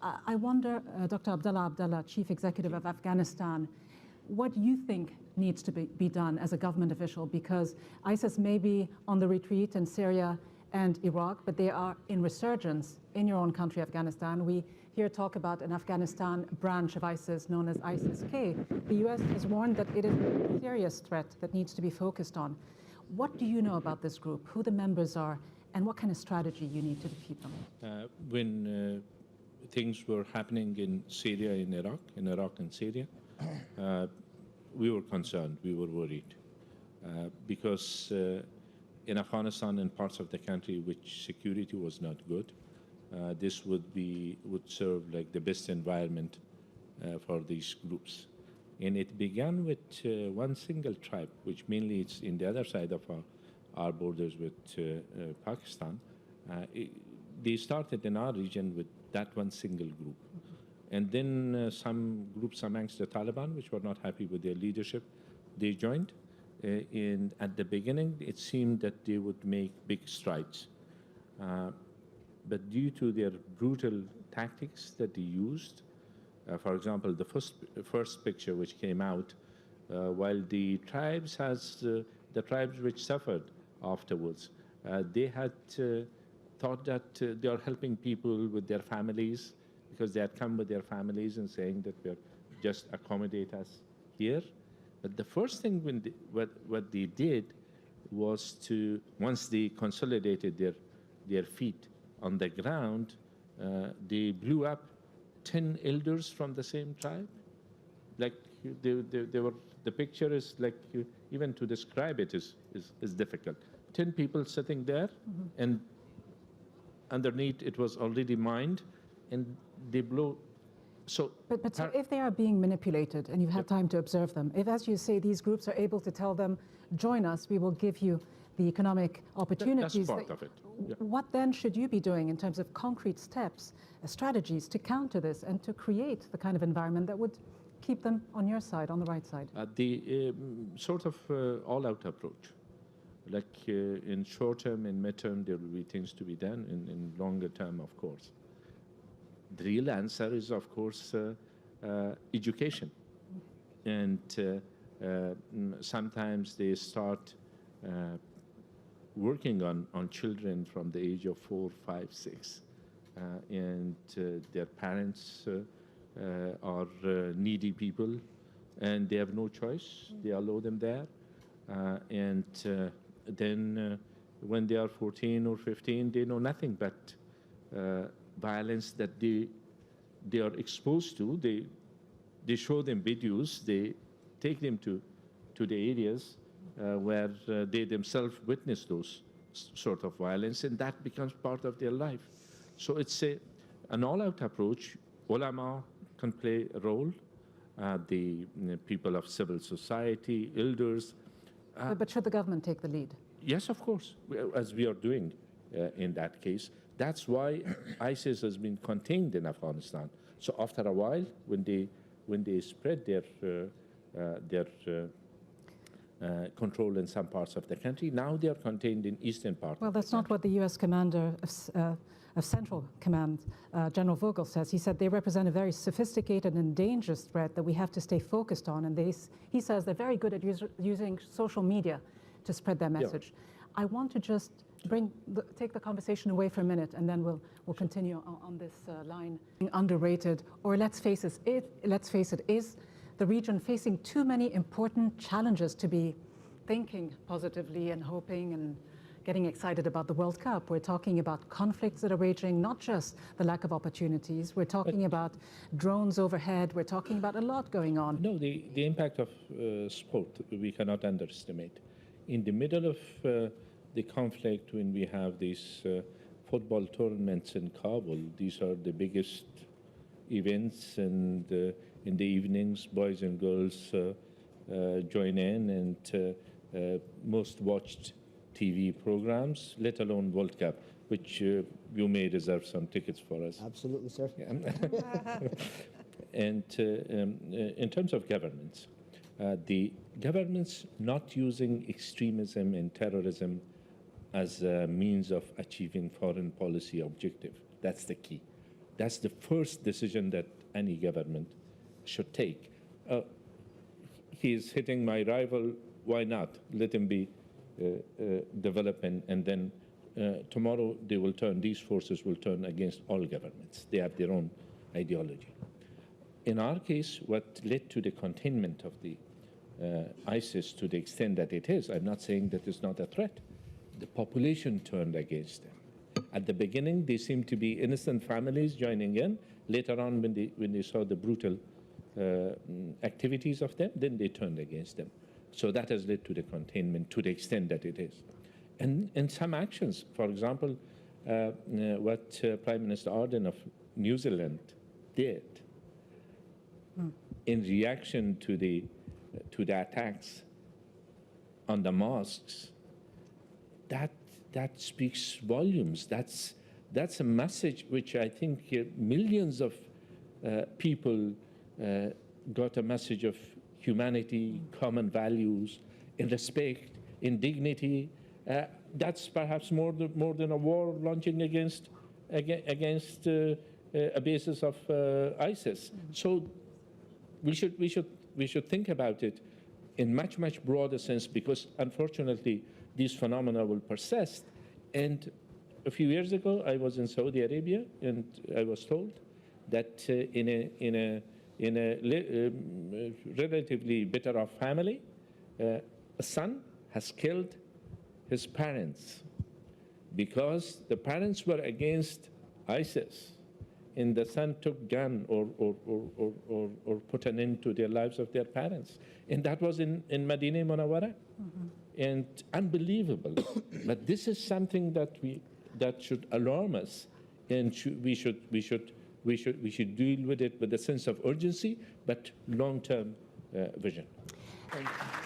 I wonder, Dr. Abdullah, Chief Executive of Afghanistan, what you think needs to be done as a government official, because ISIS may be on the retreat in Syria and Iraq, but they are in resurgence in your own country, Afghanistan. We hear talk about an Afghanistan branch of ISIS known as ISIS-K. The US has warned that it is a serious threat that needs to be focused on. What do you know about this group, who the members are, and what kind of strategy you need to defeat them? When things were happening in Syria, in Iraq and Syria, we were concerned, we were worried, because in Afghanistan and parts of the country which security was not good, this would serve like the best environment for these groups. And it began with one single tribe, which mainly it's in the other side of our borders with Pakistan. They started in our region with that one single group. And then some groups amongst the Taliban, which were not happy with their leadership, they joined. And at the beginning, it seemed that they would make big strides. But due to their brutal tactics that they used, for example, the first picture which came out, while the tribes the tribes which suffered afterwards, they had thought that they are helping people with their families, because they had come with their families and saying that we're just accommodate us here. But the first thing what they did was to, once they consolidated their feet on the ground, they blew up 10 elders from the same tribe. Like they were, the picture is like, even to describe it is difficult. 10 people sitting there, and underneath it was already mined, and they blew. So, so if they are being manipulated, and you've had time to observe them, if, as you say, these groups are able to tell them, join us, we will give you the economic opportunities. That's part of it. Yeah. What then should you be doing in terms of concrete steps, strategies to counter this and to create the kind of environment that would keep them on your side, on the right side? The sort of all-out approach. Like in short term, in mid-term, there will be things to be done. In longer term, of course. The real answer is, of course, education. And sometimes they start working on children from the age of 4, 5, 6. And their parents are needy people, and they have no choice. They allow them there. And then when they are 14 or 15, they know nothing but violence that they are exposed to. They show them videos. They take them to the areas where they themselves witness those sort of violence, and that becomes part of their life. So it's an all-out approach. Ulama can play a role. The people of civil society, elders. But should the government take the lead? Yes, of course, as we are doing in that case. That's why ISIS has been contained in Afghanistan. So after a while, when they spread their control in some parts of the country, now they are contained in eastern part. Well, that's not what the U.S. commander of Central Command, General Vogel, says. He said they represent a very sophisticated and dangerous threat that we have to stay focused on. And he says they're very good at using social media to spread their message. Yeah. I want to just take the conversation away for a minute, and then we'll continue on this line. Underrated, or let's face it, is the region facing too many important challenges to be thinking positively and hoping and getting excited about the World Cup? We're talking about conflicts that are raging, not just the lack of opportunities. We're talking about drones overhead. We're talking about a lot going on. No, the impact of sport we cannot underestimate. In the middle of the conflict, when we have these football tournaments in Kabul, these are the biggest events, and in the evenings, boys and girls join in, and most watched TV programs, let alone World Cup, which you may reserve some tickets for us. Absolutely, sir. Yeah. And in terms of governments, the governments not using extremism and terrorism as a means of achieving foreign policy objective. That's the key. That's the first decision that any government should take. He's hitting my rival, why not? Let him be developing, and then tomorrow they will turn, these forces will turn against all governments. They have their own ideology. In our case, what led to the containment of the ISIS to the extent that it is, I'm not saying that it's not a threat. The population turned against them. At the beginning, they seemed to be innocent families joining in. Later on, when they saw the brutal activities of them, then they turned against them. So that has led to the containment to the extent that it is. And some actions, for example, what Prime Minister Ardern of New Zealand did in reaction to the attacks on the mosques, that speaks volumes. That's a message which I think millions of people got a message of humanity, common values, in respect, in dignity. That's perhaps more than a war launching against a basis of ISIS. So we should think about it in much broader sense, because unfortunately these phenomena will persist. And a few years ago, I was in Saudi Arabia, and I was told that in a relatively better-off family, a son has killed his parents because the parents were against ISIS, and the son took gun or put an end to their lives of their parents. And that was in Medina Munawwara. And unbelievable. But this is something that should alarm us, and we should deal with it with a sense of urgency, but long-term vision. Thank you.